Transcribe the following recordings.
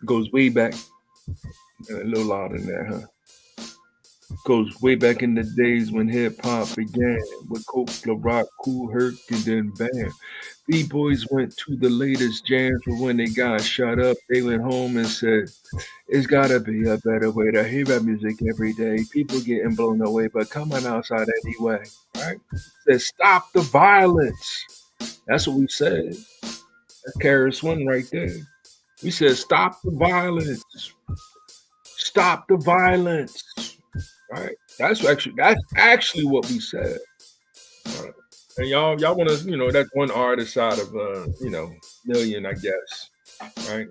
Goes way back. A little louder in there, huh? Goes way back in the days when hip hop began with Coke, the Rock, Cool Herc, and then Bam. B-boys went to the latest jams, but when they got shut up, they went home and said, "It's gotta be a better way to hear rap music every day. People getting blown away, but coming outside anyway." Right? Said, "Stop the violence." That's what we said. That's Karis One right there. We said, "Stop the violence. Stop the violence." Right? That's actually what we said. Right. And y'all want to, that's one artist out of million, I guess. Right?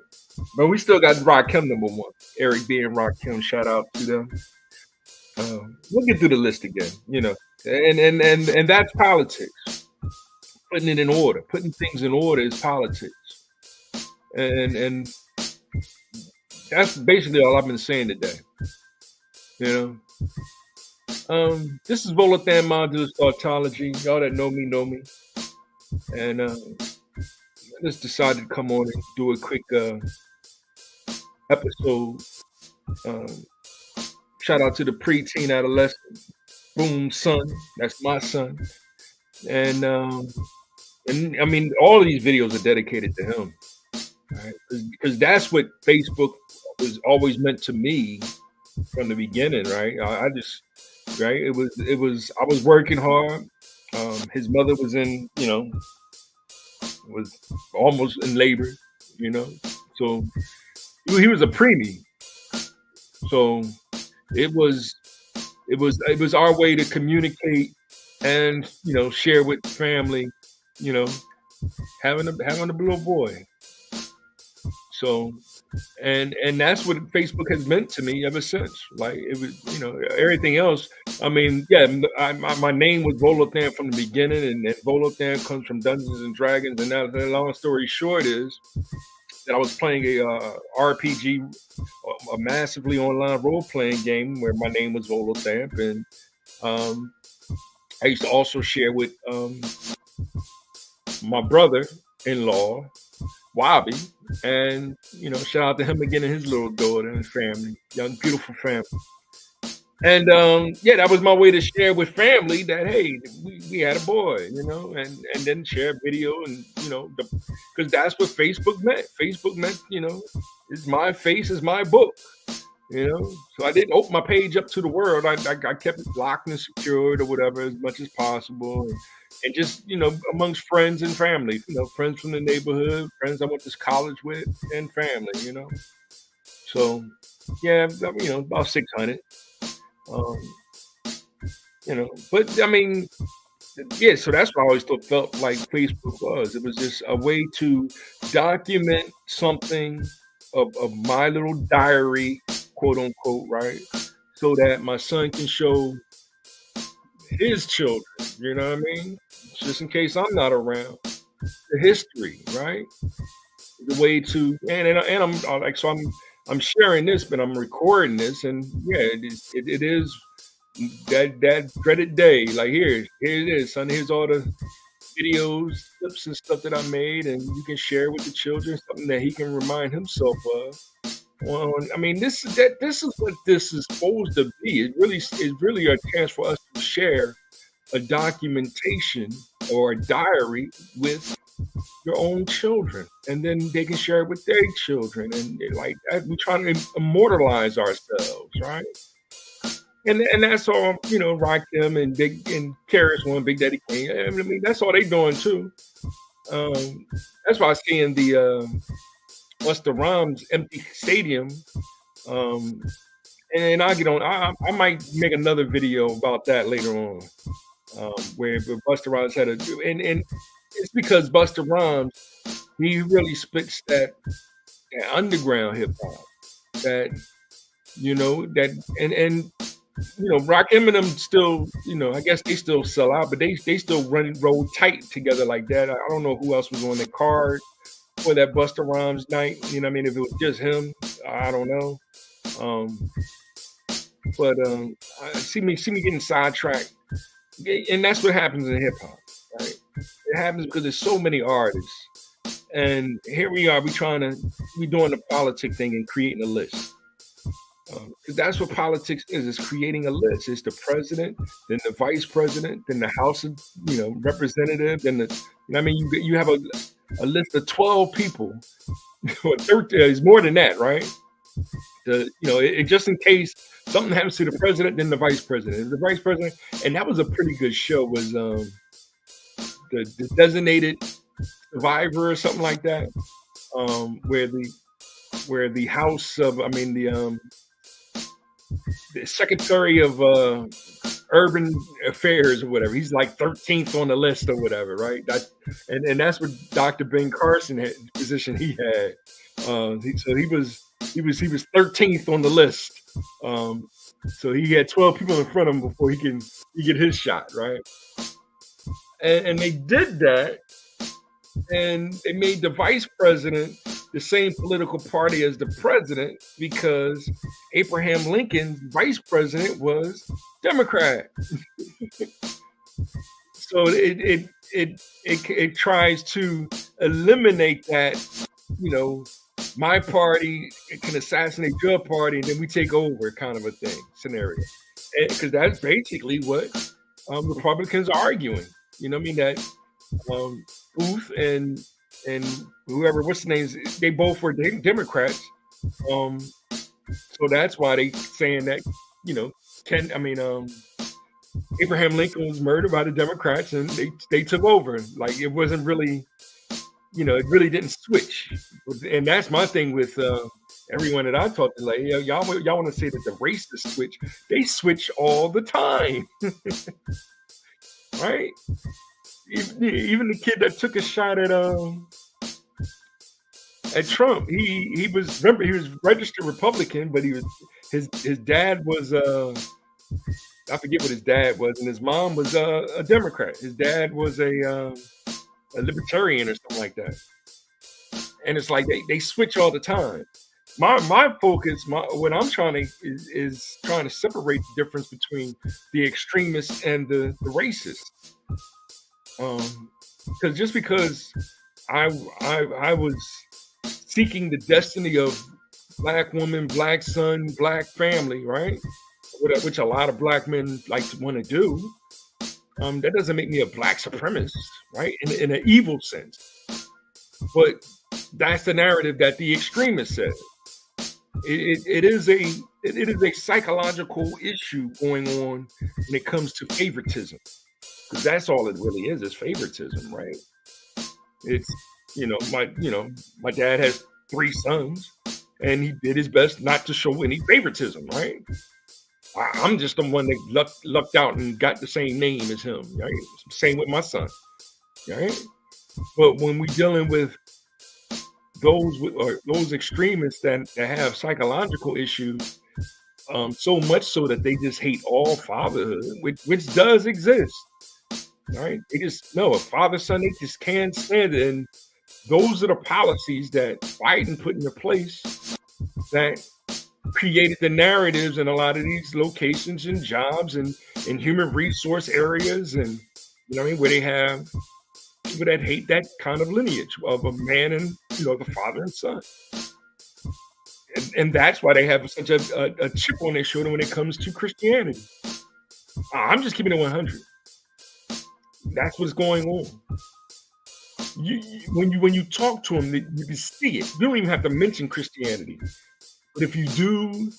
But we still got Rakim number one. Eric B and Rakim, shout out to them. We'll get through the list again, and that's politics. Putting it in order, putting things in order is politics, and that's basically all I've been saying today. You know, this is Volathan Modular Tautology. Y'all that know me, and I just decided to come on and do a quick episode. Shout out to the preteen adolescent, boom son. That's my son, and I mean all of these videos are dedicated to him, right? Because that's what Facebook was always meant to me from the beginning, right? I just, right? It was. I was working hard. His mother was was almost in labor, so he was a preemie. So it was our way to communicate and share with family, having a little boy. So and that's what Facebook has meant to me ever since. Like it was, everything else. I mean, yeah, my name was Volathan from the beginning, and Volathan comes from Dungeons and Dragons. And now, the long story short is that I was playing a RPG, a massively online role playing game where my name was Volathan, and I used to also share with my brother-in-law, Wabi, and shout out to him again and his little daughter and family, young beautiful family. And that was my way to share with family that hey, we had a boy, and then share a video and because that's what Facebook meant. Facebook meant it's my face is my book, So I didn't open my page up to the world. I kept it locked and secured or whatever as much as possible. And just, amongst friends and family, friends from the neighborhood, friends I went to college with, and family, So, yeah, about 600. But I mean, yeah, so that's what I always felt like Facebook was. It was just a way to document something of my little diary, quote unquote, right? So that my son can show his children, you know what I mean? Just in case I'm not around. The history, right? The way to and I'm like so I'm sharing this, but I'm recording this, and yeah, it is that dreaded day. Like here it is, son. Here's all the videos, clips, and stuff that I made, and you can share with the children something that he can remind himself of. Well, I mean, this is what this is supposed to be. It really is really a chance for us to share a documentation or a diary with your own children, and then they can share it with their children, and like that, we try to immortalize ourselves, right? and that's all, Rakim and Big and Karis One, Big Daddy Kane. I mean, that's all they doing too. Um, that's why I seeing the Busta Rhymes empty stadium. Um, and I get on. I might make another video about that later on, where Busta Rhymes had a and it's because Busta Rhymes he really spits that underground hip hop that that and Rock Eminem still, I guess they still sell out, but they still roll tight together like that. I don't know who else was on the card for that Busta Rhymes night. You know what I mean? If it was just him, I don't know. Um, but see me getting sidetracked, and that's what happens in hip hop, right? It happens because there's so many artists, and here we are, we doing the politic thing and creating a list. Because that's what politics is. It's creating a list. It's the president, then the vice president, then the House of representative, then I mean you have a list of 12 people, or 13. It's more than that, right? Just in case something happens to the president, then the vice president. The vice president, and that was a pretty good show. Was the designated survivor or something like that, where the House of, I mean the Secretary of Urban Affairs or whatever. He's like 13th on the list or whatever, right? And that's what Dr. Ben Carson had, the position he had. So he was 13th on the list. So he had 12 people in front of him before he get his shot, right? And they did that, and they made the vice president the same political party as the president because Abraham Lincoln's vice president was Democrat. So it tries to eliminate that, my party can assassinate your party and then we take over kind of a scenario. Because that's basically what Republicans are arguing. You know what I mean? That Booth and whoever, what's the names, they both were Democrats. So that's why they saying that, Abraham Lincoln was murdered by the Democrats and they took over. Like it wasn't really, it really didn't switch. And that's my thing with everyone that I talk to, like, y'all want to say that the racists switch. They switch all the time. Right? Even the kid that took a shot at Trump, he was registered Republican, but his dad was I forget what his dad was, and his mom was a Democrat. His dad was a libertarian or something like that. And it's like they switch all the time. My focus, what I'm trying to is trying to separate the difference between the extremists and the racists. Because just because I was seeking the destiny of black woman, black son, black family, right? Which a lot of black men like to want to do. That doesn't make me a black supremacist, right? In an evil sense. But that's the narrative that the extremists said. It is a psychological issue going on when it comes to favoritism. Because that's all it really is favoritism, right? It's my dad has 3 sons and he did his best not to show any favoritism, right? I'm just the one that lucked out and got the same name as him, right? Same with my son, right? But when we're dealing with those extremists that have psychological issues, so much so that they just hate all fatherhood, which does exist. Right? They just know a father son, they just can't stand it. And those are the policies that Biden put into place that created the narratives in a lot of these locations and jobs and in human resource areas, and where they have people that hate that kind of lineage of a man and the father and son. And that's why they have such a chip on their shoulder when it comes to Christianity. I'm just keeping it 100. That's what's going on. When you talk to them, you can see it. You don't even have to mention Christianity. But if you do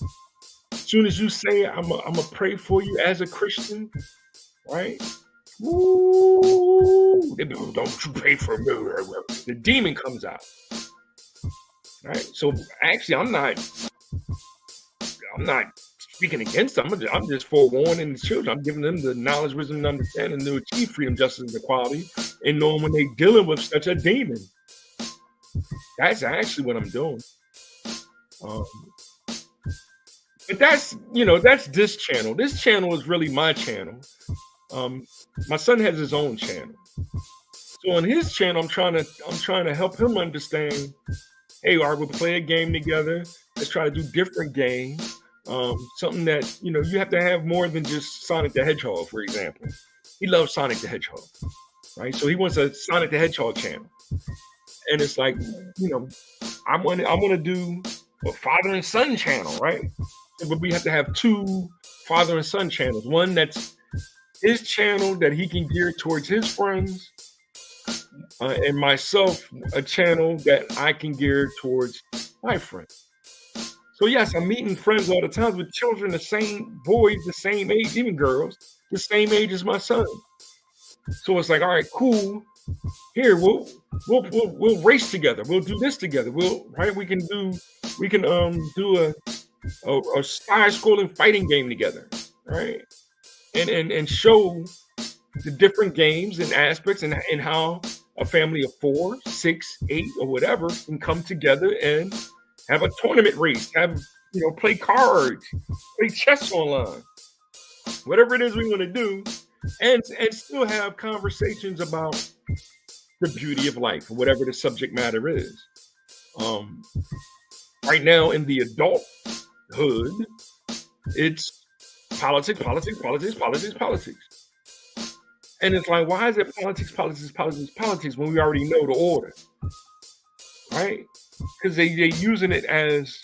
soon as you say I'm gonna pray for you as a Christian, right? Woo! They be, "Oh, don't you pray for me?" The demon comes out, right? So actually, I'm not speaking against them. I'm just forewarning the children. I'm giving them the knowledge, wisdom, and understanding to achieve freedom, justice, and equality, and knowing when they're dealing with such a demon. That's actually what I'm doing. Um, but that's this channel. This channel is really my channel. My son has his own channel. So on his channel, I'm trying to help him understand. Hey, all right, we'll play a game together. Let's try to do different games. Something that you have to have more than just Sonic the Hedgehog, for example. He loves Sonic the Hedgehog, right? So he wants a Sonic the Hedgehog channel, and it's like, I want to do a father and son channel, right? But we have to have two father and son channels. One that's his channel that he can gear towards his friends, and myself a channel that I can gear towards my friends. So yes, I'm meeting friends all the time with children, the same boys, the same age, even girls, the same age as my son. So it's like, all right, cool. Here, we'll race together. We'll do this together. We can do a side-scrolling fighting game together, right? And show the different games and aspects and how a family of 4, 6, 8, or whatever can come together and have a tournament race, play cards, play chess online, whatever it is we want to do, and still have conversations about the beauty of life, or whatever the subject matter is. Right now in the adulthood, it's politics, politics, politics, politics, politics. And it's like, why is it politics, politics, politics, politics when we already know the order, right? Because they're using it as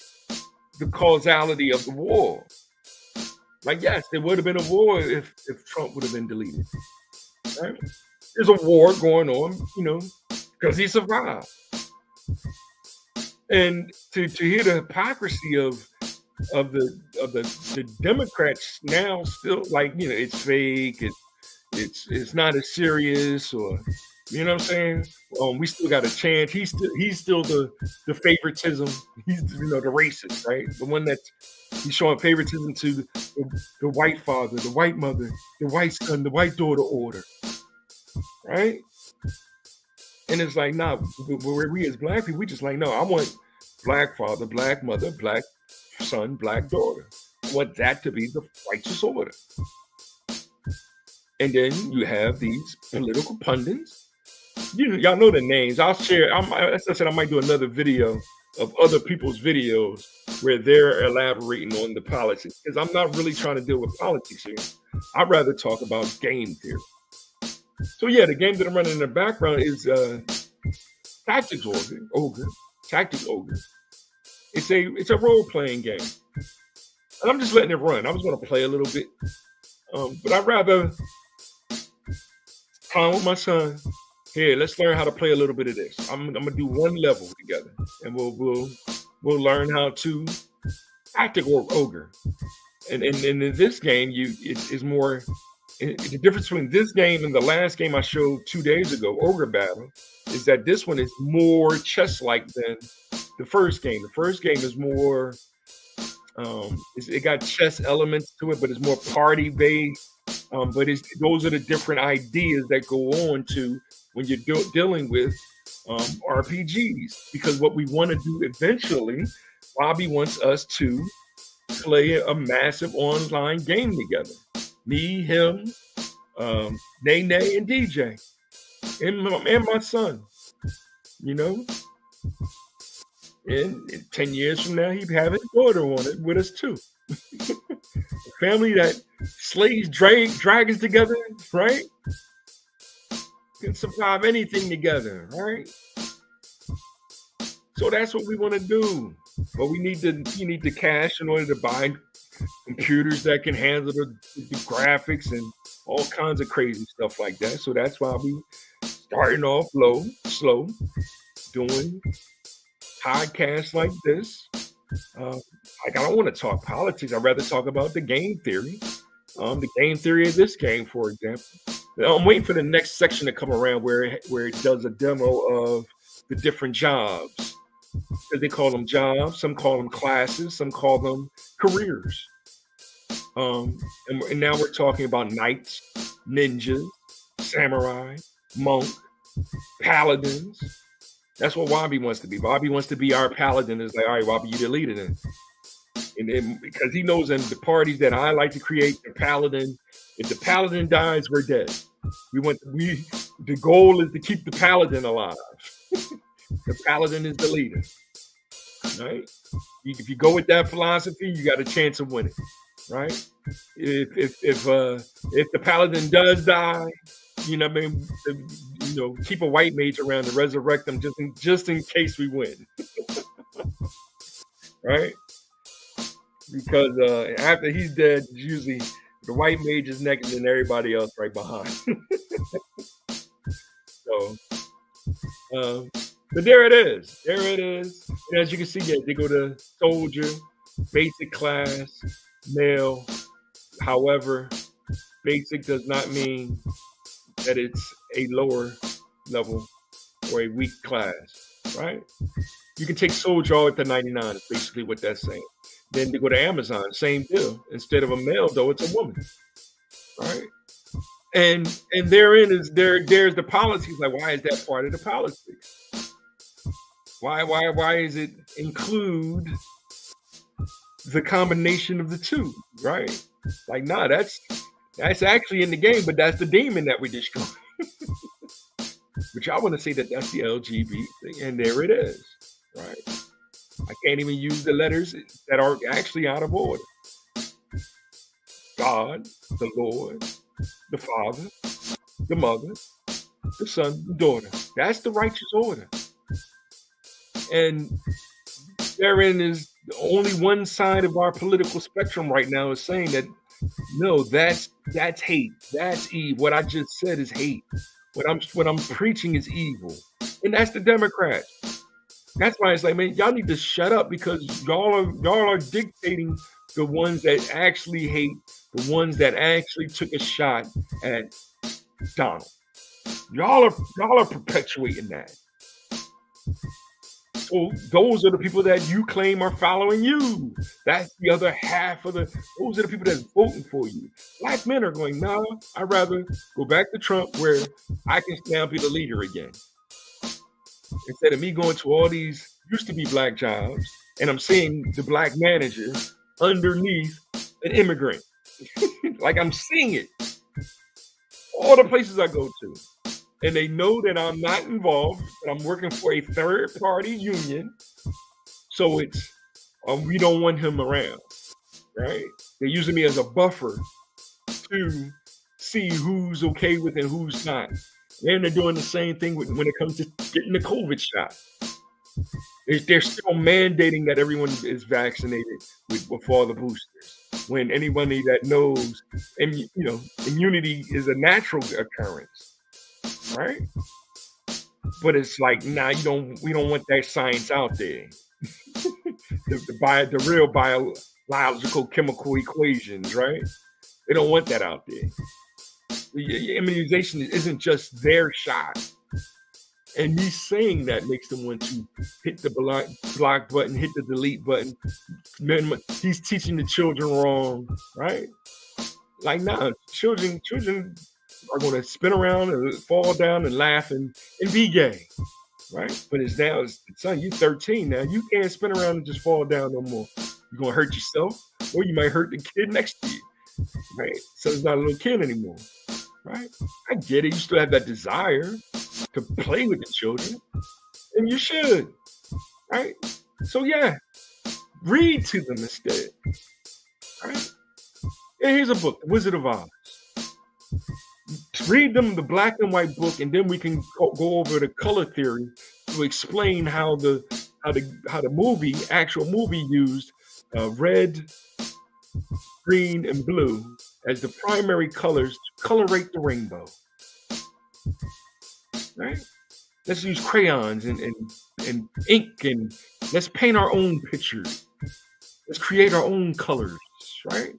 the causality of the war. Like, yes, there would have been a war if Trump would have been deleted, right? There's a war going on, because he survived. And to hear the hypocrisy of the Democrats now, still like, it's fake, it's not as serious, or you know what I'm saying? We still got a chance. He's still the favoritism. He's the racist, right? The one that's he's showing favoritism to the white father, the white mother, the white son, the white daughter order, right? And it's like, nah, where we as black people, we just like, no, I want black father, black mother, black son, black daughter. I want that to be the righteous order. And then you have these political pundits. Y'all know the names. I'll share. As I said, I might do another video of other people's videos where they're elaborating on the politics, because I'm not really trying to deal with politics here. I'd rather talk about game theory. So yeah, the game that I'm running in the background is Tactics Ogre. Tactics Ogre. It's a role-playing game. And I'm just letting it run. I was going to play a little bit. But I'd rather time with my son. Here, let's learn how to play a little bit of this. I'm gonna do one level together, and we'll learn how to Tactical Ogre. And in this game, it's more. The difference between this game and the last game I showed 2 days ago, Ogre Battle, is that this one is more chess-like than the first game. The first game is more. It got chess elements to it, but it's more party-based. But those are the different ideas that go on to when you're dealing with RPGs. Because what we want to do eventually, Bobby wants us to play a massive online game together. Me, him, Nene, and DJ, and my son. And 10 years from now, he'd have his daughter on it with us too. A family that slays dragons together, right? Can survive anything together, right? So that's what we want to do. But you need the cash in order to buy computers that can handle the graphics and all kinds of crazy stuff like that. So that's why we starting off slow, doing podcasts like this, Uh, like I don't want to talk politics. I'd rather talk about the game theory. The game theory of this game, for example. I'm waiting for the next section to come around where it does a demo of the different jobs. Because they call them jobs, some call them classes, some call them careers. And now we're talking about knights, ninjas, samurai, monk, paladins. That's what Wabi wants to be. Wabi wants to be our paladin. It's like, all right, Wabi, you the leader then. And then because he knows in the parties that I like to create, the paladin, if the paladin dies, we're dead. The goal is to keep the paladin alive. The paladin is the leader. Right? If you go with that philosophy, you got a chance of winning. Right? If the paladin does die, you know what I mean, keep a white mage around to resurrect them just in case we win. Right? Because after he's dead, usually the white mage is next and everybody else right behind. So, but there it is. There it is. And as you can see, yeah, they go to soldier, basic class, male. However, basic does not mean that it's a lower level or a weak class, right? You can take soldier all at the 99 is basically what that's saying. Then they go to Amazon, same deal. Instead of a male, though, it's a woman, right? And therein is there's the politics. Like, why is that part of the politics? Why is it include the combination of the two, right? Like, nah, that's actually in the game, but that's the demon that we destroy. But y'all want to say that that's the LGBT thing, and there it is, right? I can't even use the letters that are actually out of order. God, the Lord, the Father, the Mother, the Son, the daughter. That's the righteous order. And therein is only one side of our political spectrum right now is saying that, no, that's hate. That's evil. What I just said is hate. What I'm preaching is evil. And that's the Democrats. That's why it's like, man, y'all need to shut up because y'all are dictating the ones that actually hate, the ones that actually took a shot at Donald. Y'all are perpetuating that. So those are the people that you claim are following you. That's the other half of those are the people that's voting for you. Black men are going, nah, I'd rather go back to Trump where I can now be the leader again. Instead of me going to all these used to be black jobs and I'm seeing the black manager underneath an immigrant. Like I'm seeing it. All the places I go to. And they know that I'm not involved, that I'm working for a third-party union. So it's, we don't want him around, right? They're using me as a buffer to see who's okay with and who's not. And they're doing the same thing when it comes to getting the COVID shot. They're still mandating that everyone is vaccinated with all the boosters. When anybody that knows, and immunity is a natural occurrence. Right? But it's like, nah, we don't want that science out there. the real biological chemical equations, right? They don't want that out there. The immunization isn't just their shot. And me saying that makes them want to hit the block button, hit the delete button. He's teaching the children wrong, right? Like, nah, children are going to spin around and fall down and laugh and be gay, right? But son, you're 13 now. You can't spin around and just fall down no more. You're going to hurt yourself or you might hurt the kid next to you, right? So it's not a little kid anymore, right? I get it. You still have that desire to play with the children and you should, right? So yeah, read to them instead, right? And here's a book, The Wizard of Oz. Read them the black and white book, and then we can go over the color theory to explain how the actual movie used red, green, and blue as the primary colors to colorate the rainbow. Right? Let's use crayons and ink and let's paint our own pictures. Let's create our own colors, right?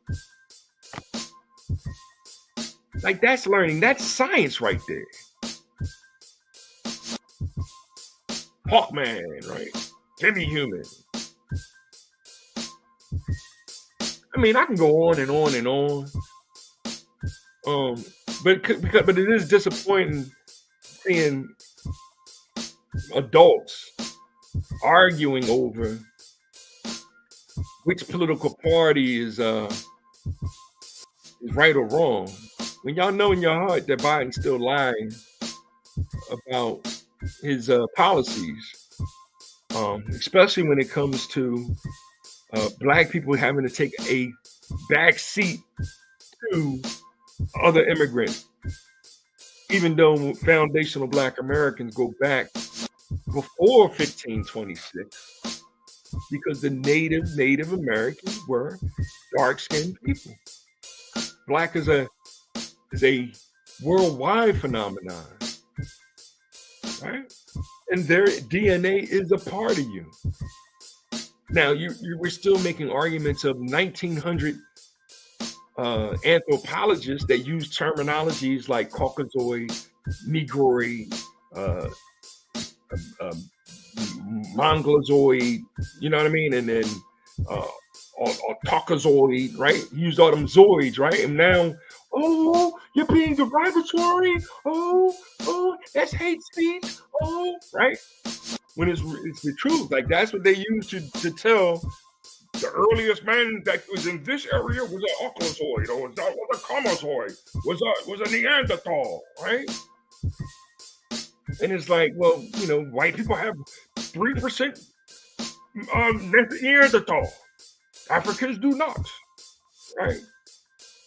Like that's learning. That's science right there. Hawkman, right? Semi-human. I mean, I can go on and on and on. But it is disappointing seeing adults arguing over which political party is right or wrong. When y'all know in your heart that Biden's still lying about his policies, especially when it comes to Black people having to take a back seat to other immigrants, even though foundational Black Americans go back before 1526, because the Native Americans were dark-skinned people. Black is a worldwide phenomenon, right? And their DNA is a part of you. Now, we're still making arguments of 1900 anthropologists that use terminologies like Caucasoid, Negroid, Mongolozoid, you know what I mean? And then Caucasoid, right? Used all them zoids, right? And now, oh, you're being derogatory. Oh, that's hate speech. Oh, right? When it's the truth. Like that's what they use to tell the earliest man that was in this area was an Oclozoid, or was a Comozoid, was a Neanderthal, right? And it's like, well, you know, white people have 3% Neanderthal. Africans do not, right?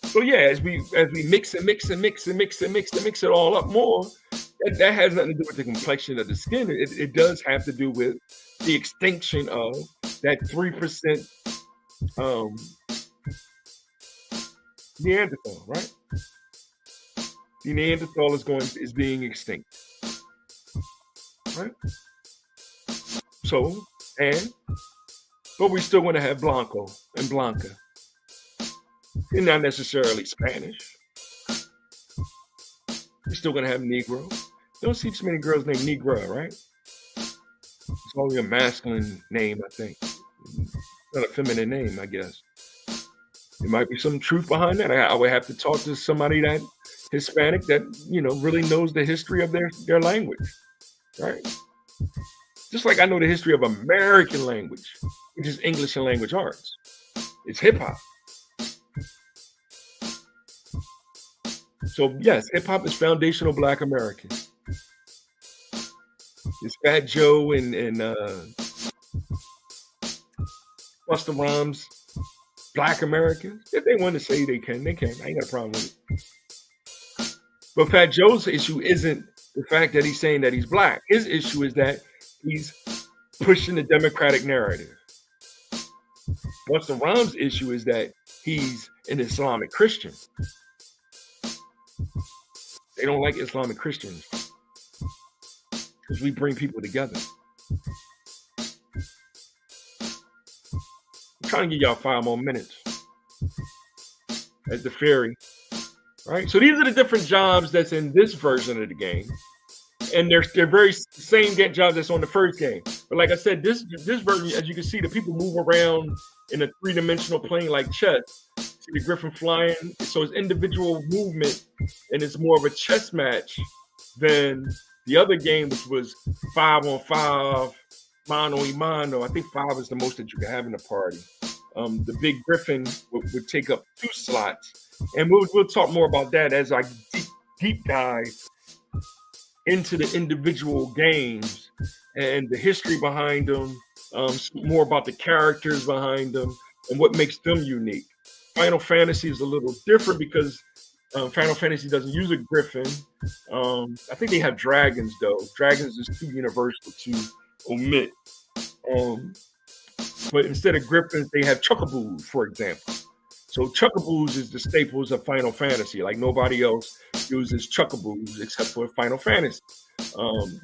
So yeah, as we mix it all up more, that has nothing to do with the complexion of the skin. It does have to do with the extinction of that 3% Neanderthal, right? The Neanderthal is being extinct, right? So, but we're still going to have Blanco and Blanca. They're not necessarily Spanish. We're still going to have Negro. You don't see too many girls named Negra, right? It's only a masculine name, I think. It's not a feminine name, I guess. There might be some truth behind that. I would have to talk to somebody that Hispanic that, you know, really knows the history of their language, right? Just like I know the history of American language, which is English and language arts. It's hip hop. So yes, hip hop is foundational Black American. It's Fat Joe and Busta Rhymes, Black Americans. If they want to say they can. I ain't got a problem with it. But Fat Joe's issue isn't the fact that he's saying that he's Black. His issue is that he's pushing the Democratic narrative. Busta Rhymes' issue is that he's an Islamic Christian. They don't like Islamic Christians because we bring people together. I'm trying to give y'all 5 more minutes as the fairy, right? So these are the different jobs that's in this version of the game, and they're very same jobs that's on the first game. But like I said, this version, as you can see, the people move around in a 3-dimensional plane like chess. See the griffin flying, so it's individual movement, and it's more of a chess match than the other game, which was 5-on-5, mano y mano. I think 5 is the most that you can have in a party. The big griffin would take up 2 slots, and we'll talk more about that as I deep dive into the individual games and the history behind them, more about the characters behind them and what makes them unique. Final Fantasy is a little different because Final Fantasy doesn't use a griffin. I think they have dragons, though. Dragons is too universal to omit. But instead of griffins, they have chocoboos, for example. So chocoboos is the staples of Final Fantasy. Like nobody else uses chocoboos except for Final Fantasy.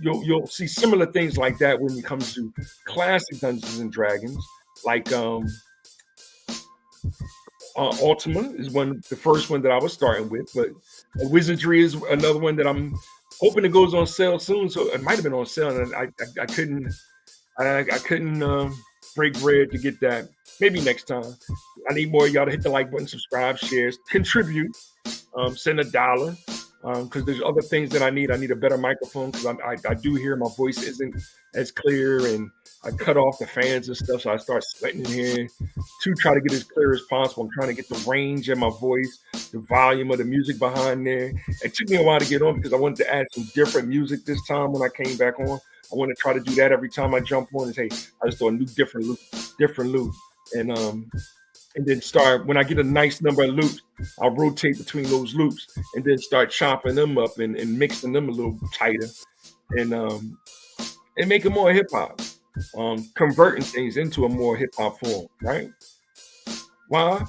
You'll see similar things like that when it comes to classic Dungeons and Dragons, like Ultima is the first one that I was starting with, but Wizardry is another one that I'm hoping it goes on sale soon. So it might have been on sale, and I couldn't I couldn't break bread to get that. Maybe next time. I need more of y'all to hit the like button, subscribe, shares, contribute, send $1. Because there's other things that I need. I need a better microphone because I do hear my voice isn't as clear, and I cut off the fans and stuff, so I start sweating in here to try to get as clear as possible. I'm trying to get the range of my voice, the volume of the music behind there. It took me a while to get on because I wanted to add some different music this time when I came back on. I want to try to do that every time I jump on and say, I just do a new different loop. And then start when I get a nice number of loops, I'll rotate between those loops and then start chopping them up and mixing them a little tighter and making more hip hop, converting things into a more hip hop form, right? Why?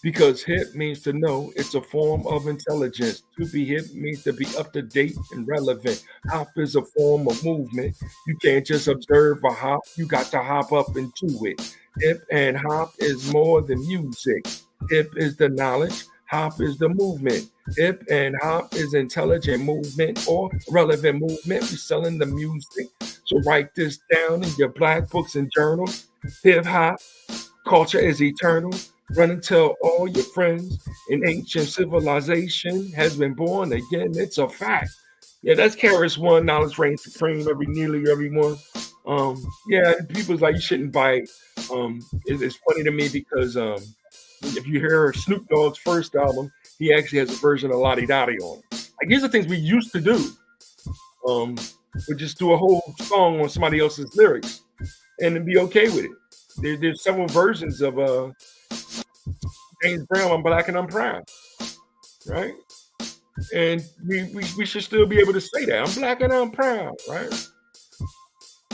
Because hip means to know. It's a form of intelligence. To be hip means to be up to date and relevant. Hop is a form of movement. You can't just observe a hop. You got to hop up into it. Hip and hop is more than music. Hip is the knowledge. Hop is the movement. Hip and hop is intelligent movement or relevant movement. We're selling the music. So write this down in your black books and journals. Hip hop culture is eternal. Run and tell all your friends. An ancient civilization has been born again. It's a fact. Yeah, that's KRS-One. Knowledge reigns supreme nearly everyone. Yeah, people's like you shouldn't buy. It's funny to me because if you hear Snoop Dogg's first album, he actually has a version of Lottie Dottie on it. Like these are things we used to do. We just do a whole song on somebody else's lyrics and then be okay with it. There's several versions of James Brown, I'm Black and I'm Proud, right? And we should still be able to say that. I'm black and I'm proud, right?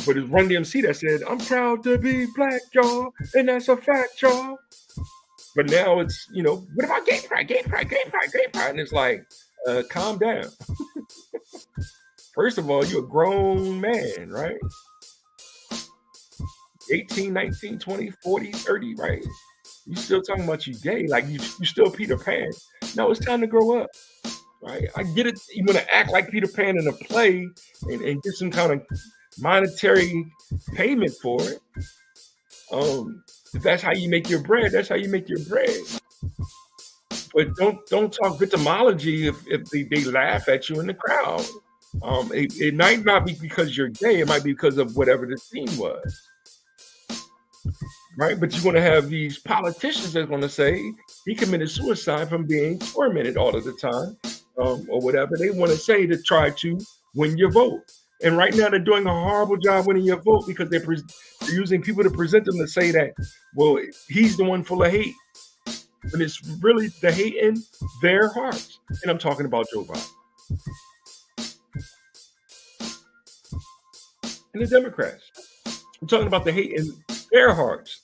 But it's Run DMC that said, I'm proud to be black, y'all, and that's a fact, y'all. But now it's, what about gay pride? And it's like, calm down. First of all, you're a grown man, right? 18, 19, 20, 40, 30, right? You still talking about you gay, like you still Peter Pan. No, it's time to grow up. Right? I get it. You want to act like Peter Pan in a play and get some kind of monetary payment for it. If that's how you make your bread, that's how you make your bread. But don't talk victimology if they laugh at you in the crowd. It might not be because you're gay. It might be because of whatever the theme was. Right? But you want to have these politicians that's going to say he committed suicide from being tormented all of the time. Or whatever they want to say to try to win your vote. And right now they're doing a horrible job winning your vote because they're using people to present them to say that, well, he's the one full of hate. But it's really the hate in their hearts. And I'm talking about Joe Biden. And the Democrats. I'm talking about the hate in their hearts.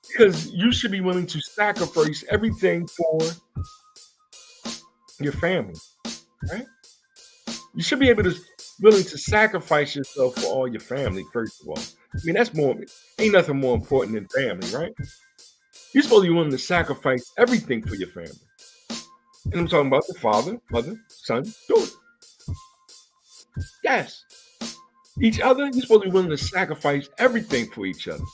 Because you should be willing to sacrifice everything for your family, right? You should be willing to sacrifice yourself for all your family, first of all. I mean, ain't nothing more important than family, right? You're supposed to be willing to sacrifice everything for your family. And I'm talking about the father, mother, son, daughter. Yes. Each other, you're supposed to be willing to sacrifice everything for each other.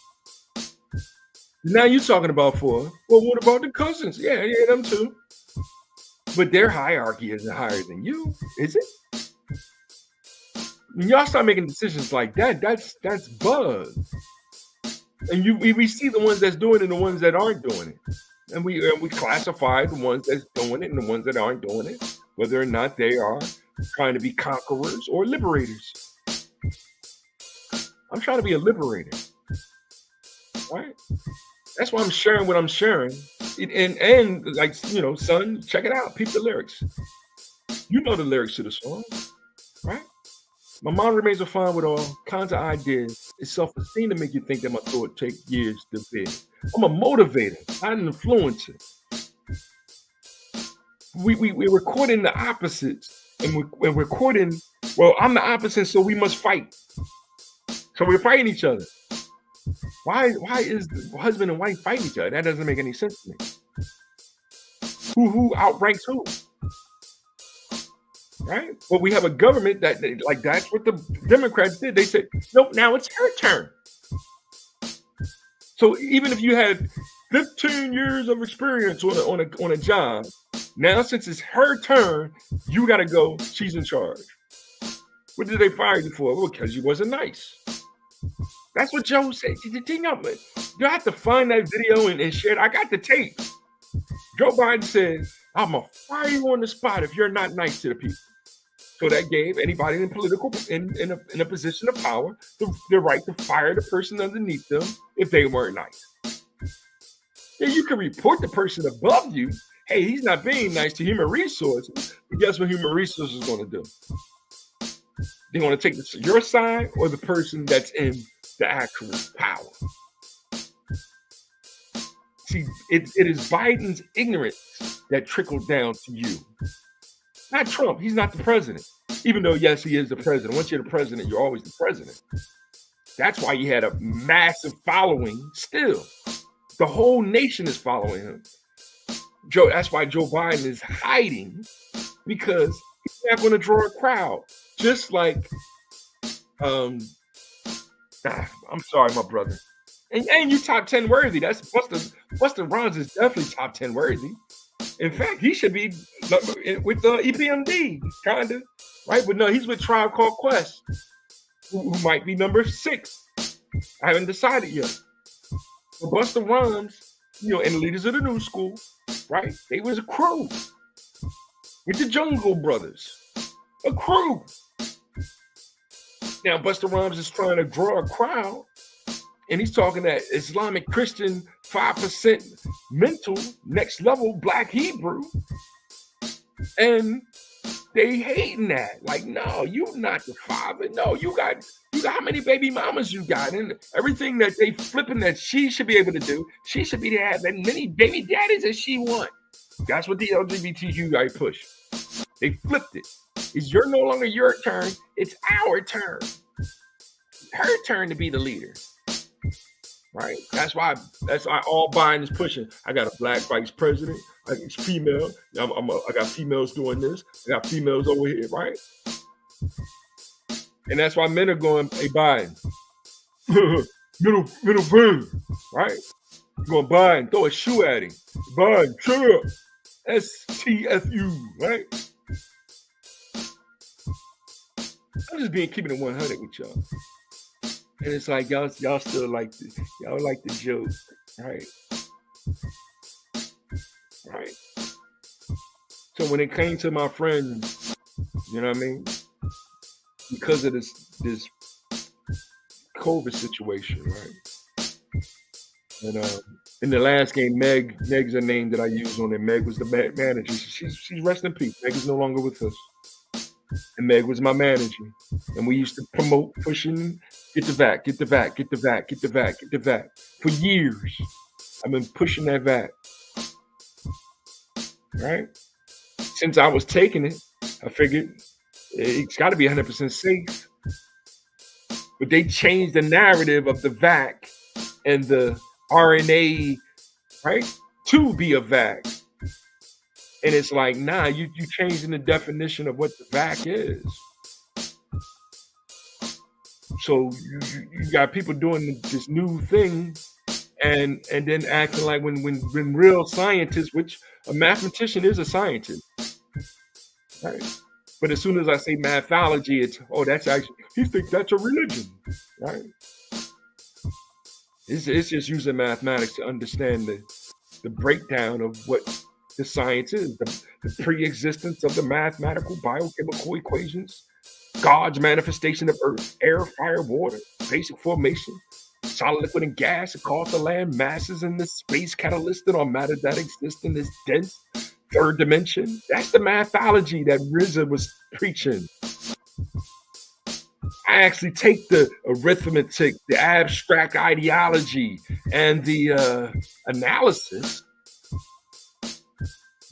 Now you're talking about what about the cousins? Yeah, them too. But their hierarchy isn't higher than you, is it? When y'all start making decisions like that, that's buzz. And we see the ones that's doing it and the ones that aren't doing it. And we classify the ones that's doing it and the ones that aren't doing it, whether or not they are trying to be conquerors or liberators. I'm trying to be a liberator. Right? That's why I'm sharing what I'm sharing. And like, son, check it out. Peep the lyrics. You know the lyrics to the song, right? My mind remains refined with all kinds of ideas. It's self-esteem to make you think that my thought take years to build. I'm a motivator, not an influencer. We're recording the opposites. And we're recording, well, I'm the opposite, so we must fight. So we're fighting each other. Why is the husband and wife fighting each other? That doesn't make any sense to me. Who outranks who? Right? Well, we have a government that like that's what the Democrats did. They said, nope, now it's her turn. So even if you had 15 years of experience on a job, now since it's her turn, you got to go. She's in charge. What did they fire you for? Well, because you wasn't nice. That's what Joe said. You have to find that video and share it. I got the tape. Joe Biden said, I'm going to fire you on the spot if you're not nice to the people. So that gave anybody in a position of power the right to fire the person underneath them if they weren't nice. Yeah, you can report the person above you. Hey, he's not being nice to human resources. But guess what human resources is going to do? They're going to take your side or the person that's in the actual power. See, it is Biden's ignorance that trickled down to you. Not Trump. He's not the president. Even though, yes, he is the president. Once you're the president, you're always the president. That's why he had a massive following still. The whole nation is following him. That's why Joe Biden is hiding, because he's not going to draw a crowd. Just like, I'm sorry, my brother. And you top 10 worthy. That's Busta Rhymes is definitely top 10 worthy. In fact, he should be with the EPMD, kind of, right? But no, he's with Tribe Called Quest, who might be number 6. I haven't decided yet. But Busta Rhymes, and the leaders of the new school, right? They was a crew with the Jungle Brothers, a crew. Now, Busta Rhymes is trying to draw a crowd, and he's talking that Islamic Christian 5% mental next level Black Hebrew, and they hating that. Like, no, you're not the father. No, you got how many baby mamas you got, and everything that they flipping that she should be able to do. She should be to have as many baby daddies as she want. That's what the LGBTQ guy pushed. They flipped it. It's no longer your turn. It's our turn. Her turn to be the leader. Right? That's why all Biden is pushing. I got a Black vice president. It's female. I got females doing this. I got females over here, right? And that's why men are going, hey, Biden, middle finger, right? You're going, Biden, throw a shoe at him. Biden, shut up. STFU, right? I'm just keeping it 100 with y'all. And it's like y'all still like the joke, right? Right. So when it came to my friends, you know what I mean? Because of this COVID situation, right? And in the last game, Meg's a name that I used on it. Meg was the manager. She's rest in peace. Meg is no longer with us. And Meg was my manager. And we used to promote, pushing, get the vac, get the vac, get the vac, get the vac, get the vac. For years, I've been pushing that vac. Right? Since I was taking it, I figured it's got to be 100% safe. But they changed the narrative of the vac and the RNA, right, to be a vac. And it's like, nah, you changing the definition of what the vac is. So you got people doing this new thing and then acting like when real scientists, which a mathematician is a scientist, right? But as soon as I say mathology, it's, that's actually, he thinks that's a religion, right? It's just using mathematics to understand the breakdown of what the science is, the pre-existence of the mathematical biochemical equations, God's manifestation of earth, air, fire, water, basic formation, solid, liquid, and gas, across the land, masses in the space catalysted or matter that exists in this dense third dimension. That's the mathology that RZA was preaching. I actually take the arithmetic, the abstract ideology, and the analysis,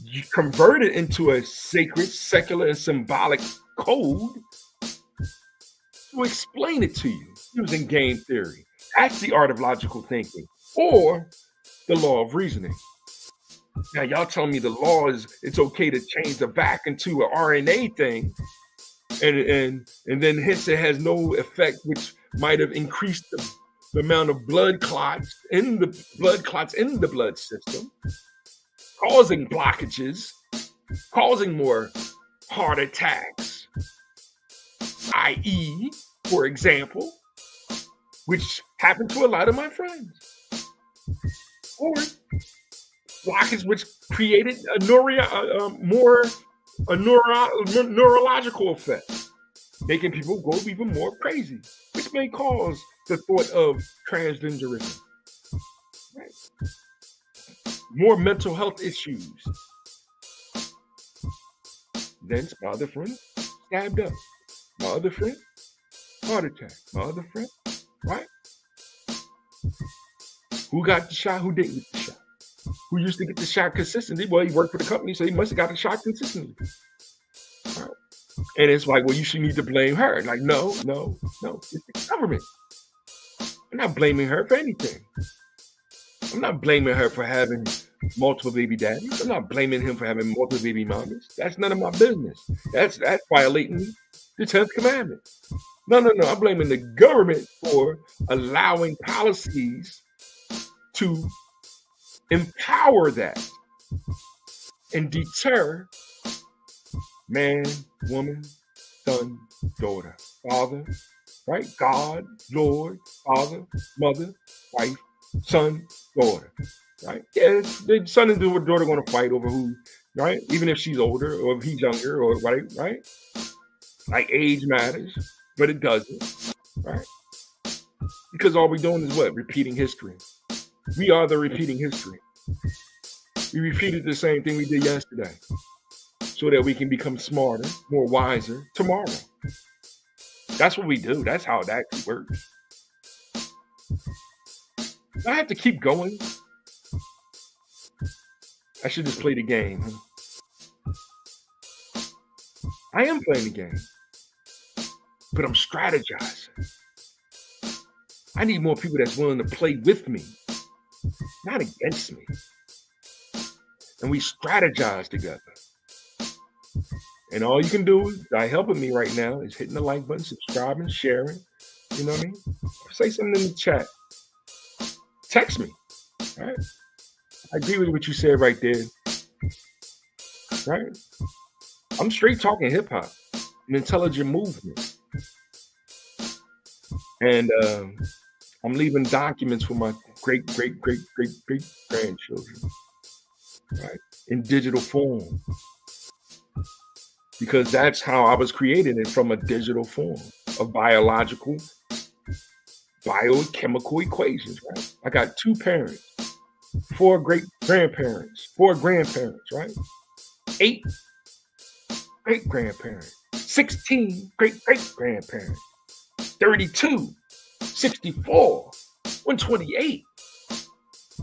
you convert it into a sacred, secular, and symbolic code to explain it to you using game theory. That's the art of logical thinking, or the law of reasoning. Now, y'all telling me the law is it's okay to change the back into an RNA thing, and then hence it has no effect, which might have increased the amount of blood clots in the blood system, causing blockages, causing more heart attacks, i.e., for example, which happened to a lot of my friends, or blockage which created a neurological effect, making people go even more crazy, which may cause the thought of transgenderism, right? More mental health issues. Then my other friend stabbed up. My other friend, heart attack. My other friend, right? Who got the shot? Who didn't get the shot? Who used to get the shot consistently? Well, he worked for the company, so he must have got the shot consistently. Right. And it's like, well, you need to blame her. Like, no. It's the government. I'm not blaming her for anything. I'm not blaming her for having multiple baby daddies. I'm not blaming him for having multiple baby mamas. That's none of my business. That's violating the 10th commandment. No. I'm blaming the government for allowing policies to empower that and deter man, woman, son, daughter, father, right? God, Lord, father, mother, wife, son, daughter, right? Yeah, the son and daughter are going to fight over who, right? Even if she's older or if he's younger or right? Like age matters, but it doesn't, right? Because all we're doing is what? Repeating history. We are the repeating history. We repeated the same thing we did yesterday so that we can become smarter, more wiser tomorrow. That's what we do. That's how it actually works. I have to keep going. I should just play the game. I am playing the game, but I'm strategizing. I need more people that's willing to play with me, not against me. And we strategize together. And all you can do by helping me right now is hitting the like button, subscribing, sharing. You know what I mean? Say something in the chat. Text me. All right? I agree with what you said right there. Right? I'm straight talking hip hop, an intelligent movement. And I'm leaving documents for my great grandchildren, right? In digital form. Because that's how I was created, it from a digital form of biological, biochemical equations, right? I got 2 parents, 4 great-grandparents, 4 grandparents, right? 8 great-grandparents, 16 great-great-grandparents, 32, 64, 128,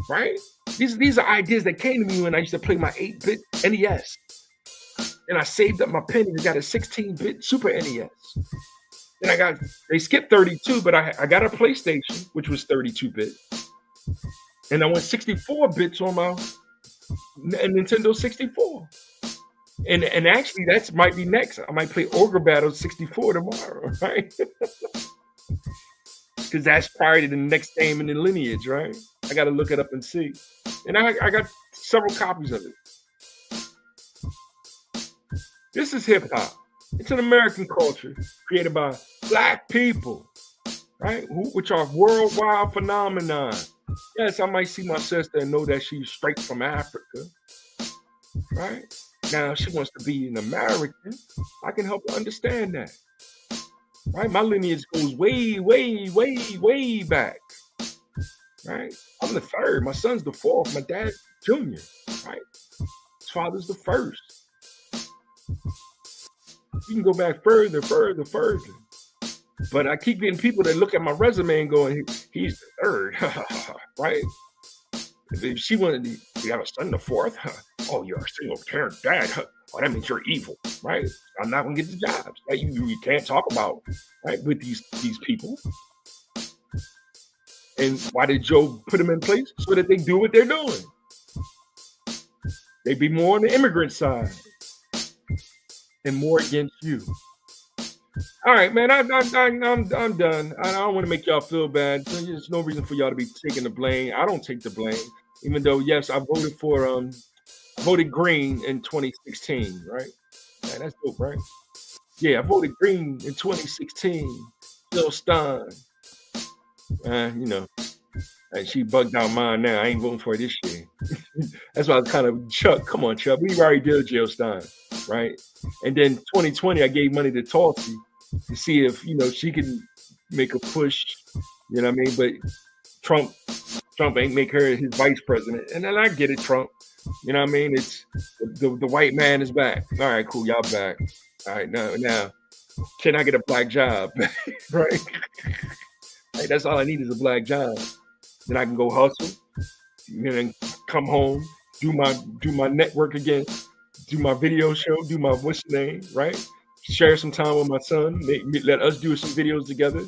right? These are ideas that came to me when I used to play my 8-bit NES. And I saved up my pennies and got a 16-bit Super NES. And they skipped 32, but I got a PlayStation, which was 32-bit. And I went 64 bits on my Nintendo 64. And actually, that might be next. I might play Ogre Battle 64 tomorrow, right? Because that's prior to the next game in the lineage, right? I got to look it up and see. And I got several copies of it. This is hip hop. It's an American culture created by Black people, right? Which are worldwide phenomenon. Yes, I might see my sister and know that she's straight from Africa, right? Now, if she wants to be an American, I can help her understand that, right? My lineage goes way, way, way, way back, right? I'm the 3rd. My son's the 4th. My dad's junior, right? His father's the 1st. You can go back further. But I keep getting people that look at my resume and going, he's the 3rd, right? If she wanted to have a son, the 4th, oh, you're a single parent dad. Oh, that means you're evil, right? I'm not going to get the jobs. Right? You can't talk about, right, with these people. And why did Joe put them in place? So that they do what they're doing. They be more on the immigrant side and more against you. All right, man. I'm done. I don't want to make y'all feel bad. There's no reason for y'all to be taking the blame. I don't take the blame, even though yes, I voted for I voted green in 2016. Right? Man, that's dope, right? Yeah, I voted green in 2016. Jill Stein. You know, and she bugged out mine now. I ain't voting for her this year. That's why I was kind of Chuck. Come on, Chuck. We already did Jill Stein, right? And then 2020, I gave money to Tulsi to see if she can make a push. You know what I mean? But Trump ain't make her his vice president. And then I get it, Trump. You know what I mean? It's the white man is back. All right, cool. Y'all back. All right, now can I get a black job? Right? Hey, that's all I need is a black job. Then I can go hustle, and then come home, do my network again, do my video show, do my what's the name, right? Share some time with my son. Let us do some videos together.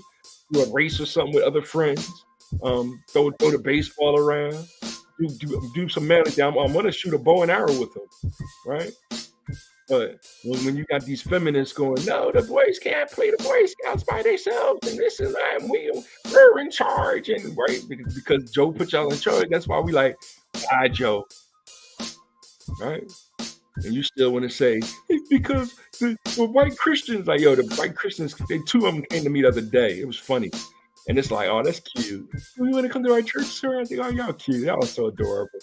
Do a race or something with other friends. Throw the baseball around. Do some managing. I'm gonna shoot a bow and arrow with them, right? But when you got these feminists going, no, the boys can't play the Boy Scouts by themselves, and this and that, and we're in charge, and right because Joe put y'all in charge. That's why we like, Joe, right? And you still want to say it's because the white Christians, like the white Christians, two of them came to me the other day. It was funny, and it's like, oh, that's cute. You want to come to our church, sir? I think, oh, y'all cute. Y'all so adorable,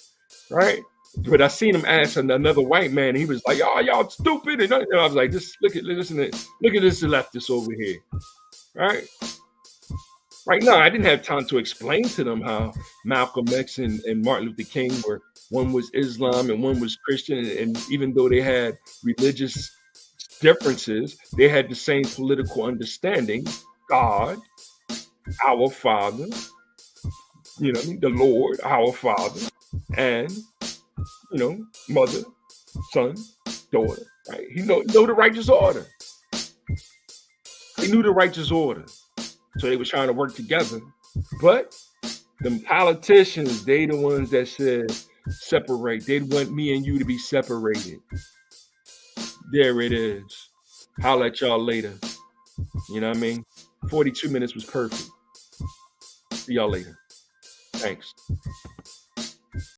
right? But I seen him ask another white man, and he was like, "Oh, y'all stupid!" And I was like, "Just look at this leftist over here, right? Right now, I didn't have time to explain to them how Malcolm X and Martin Luther King were. One was Islam and one was Christian, and even though they had religious differences, they had the same political understanding. God, our Father, the Lord, our Father, and mother, son, daughter, right? He know the righteous order. He knew the righteous order. So they were trying to work together. But the politicians, they the ones that said separate. They want me and you to be separated. There it is. Holler at y'all later. You know what I mean? 42 minutes was perfect. See y'all later. Thanks.